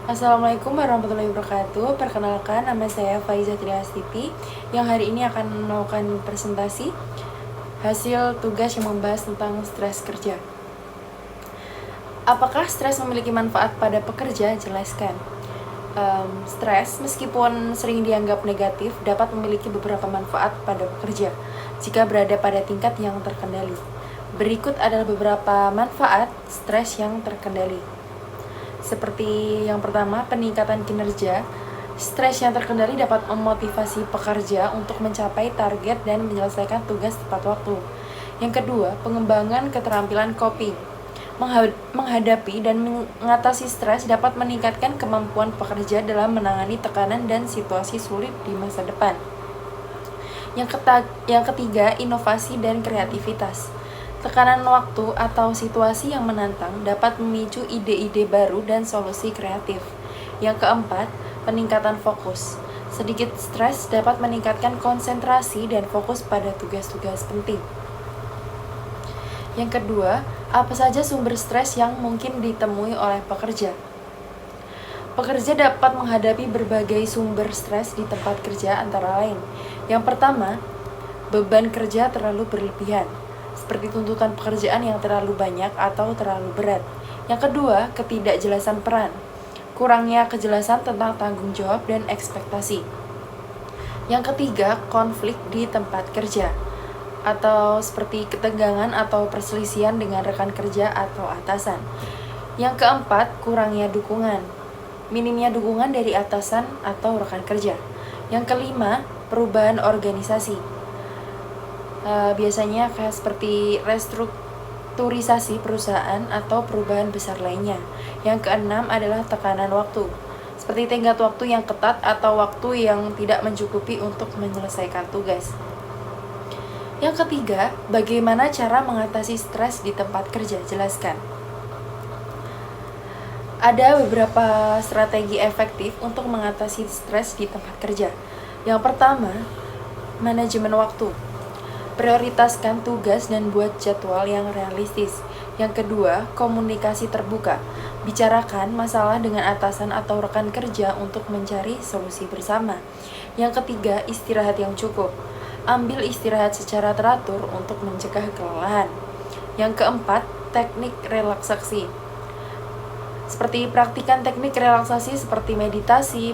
Assalamualaikum warahmatullahi wabarakatuh. Perkenalkan, nama saya Faiza Triastuti yang hari ini akan melakukan presentasi hasil tugas yang membahas tentang stres kerja. Apakah stres memiliki manfaat pada pekerja? Jelaskan. Stres, meskipun sering dianggap negatif, dapat memiliki beberapa manfaat pada pekerja jika berada pada tingkat yang terkendali. Berikut adalah beberapa manfaat stres yang terkendali. Seperti yang pertama, peningkatan kinerja. Stres yang terkendali dapat memotivasi pekerja untuk mencapai target dan menyelesaikan tugas tepat waktu. Yang kedua, pengembangan keterampilan coping. Menghadapi dan mengatasi stres dapat meningkatkan kemampuan pekerja dalam menangani tekanan dan situasi sulit di masa depan. Yang ketiga, inovasi dan kreativitas. Tekanan waktu atau situasi yang menantang dapat memicu ide-ide baru dan solusi kreatif. Yang keempat, peningkatan fokus. Sedikit stres dapat meningkatkan konsentrasi dan fokus pada tugas-tugas penting. Yang kedua, apa saja sumber stres yang mungkin ditemui oleh pekerja? Pekerja dapat menghadapi berbagai sumber stres di tempat kerja antara lain. Yang pertama, beban kerja terlalu berlebihan, seperti tuntutan pekerjaan yang terlalu banyak atau terlalu berat. Yang kedua, ketidakjelasan peran, kurangnya kejelasan tentang tanggung jawab dan ekspektasi. Yang ketiga, konflik di tempat kerja, atau seperti ketegangan atau perselisihan dengan rekan kerja atau atasan. Yang keempat, kurangnya dukungan, minimnya dukungan dari atasan atau rekan kerja. Yang kelima, perubahan organisasi. Biasanya kayak seperti restrukturisasi perusahaan atau perubahan besar lainnya. Yang keenam adalah tekanan waktu, seperti tenggat waktu yang ketat atau waktu yang tidak mencukupi untuk menyelesaikan tugas. Yang ketiga, bagaimana cara mengatasi stres di tempat kerja? Jelaskan. Ada beberapa strategi efektif untuk mengatasi stres di tempat kerja. Yang pertama, manajemen waktu. Prioritaskan tugas dan buat jadwal yang realistis. Yang kedua, komunikasi terbuka. Bicarakan masalah dengan atasan atau rekan kerja untuk mencari solusi bersama. Yang ketiga, istirahat yang cukup. Ambil istirahat secara teratur untuk mencegah kelelahan. Yang keempat, teknik relaksasi. Seperti praktikan teknik relaksasi seperti meditasi,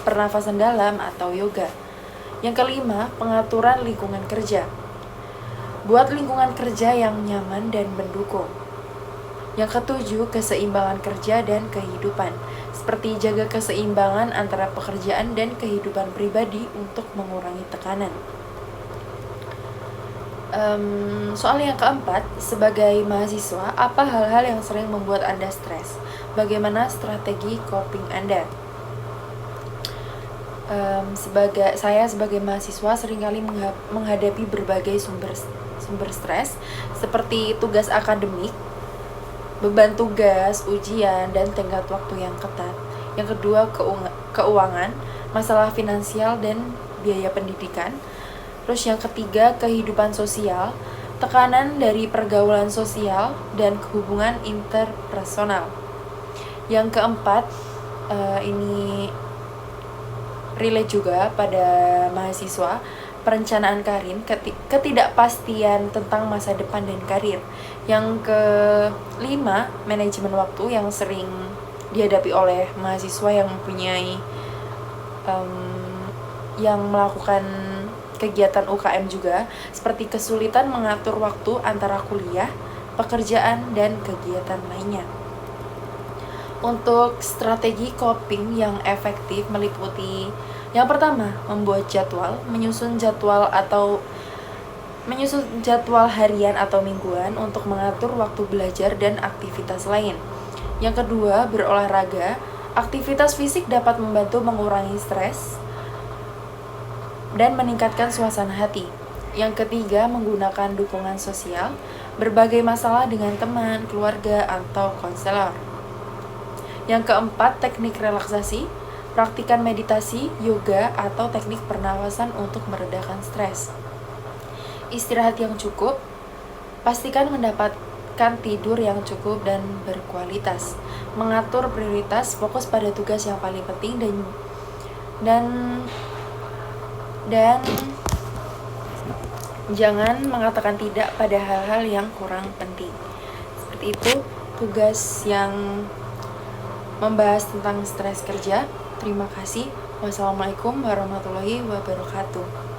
pernafasan dalam, atau yoga. Yang kelima, pengaturan lingkungan kerja. Buat lingkungan kerja yang nyaman dan mendukung. Yang ketujuh, keseimbangan kerja dan kehidupan. Seperti jaga keseimbangan antara pekerjaan dan kehidupan pribadi untuk mengurangi tekanan. Soal yang keempat, sebagai mahasiswa, apa hal-hal yang sering membuat Anda stres? Bagaimana strategi coping Anda? Sebagai mahasiswa seringkali menghadapi berbagai sumber stres seperti tugas akademik, beban tugas, ujian, dan tenggat waktu yang ketat. Yang kedua, keuangan, masalah finansial dan biaya pendidikan. Terus yang ketiga, kehidupan sosial, tekanan dari pergaulan sosial dan hubungan interpersonal. Yang keempat, ini relate juga pada mahasiswa, perencanaan karir, ketidakpastian tentang masa depan dan karir. Yang kelima, manajemen waktu yang sering dihadapi oleh mahasiswa yang mempunyai yang melakukan kegiatan UKM juga, seperti kesulitan mengatur waktu antara kuliah, pekerjaan, dan kegiatan lainnya. Untuk strategi coping yang efektif meliputi yang pertama, membuat jadwal, menyusun jadwal harian atau mingguan untuk mengatur waktu belajar dan aktivitas lain. Yang kedua, berolahraga. Aktivitas fisik dapat membantu mengurangi stres dan meningkatkan suasana hati. Yang ketiga, menggunakan dukungan sosial, berbagai masalah dengan teman, keluarga, atau konselor. Yang keempat, teknik relaksasi, praktikan meditasi, yoga, atau teknik pernafasan untuk meredakan stres. Istirahat yang cukup, pastikan mendapatkan tidur yang cukup dan berkualitas, mengatur prioritas, fokus pada tugas yang paling penting dan jangan mengatakan tidak pada hal-hal yang kurang penting. Seperti itu tugas yang membahas tentang stres kerja. Terima kasih. Wassalamualaikum warahmatullahi wabarakatuh.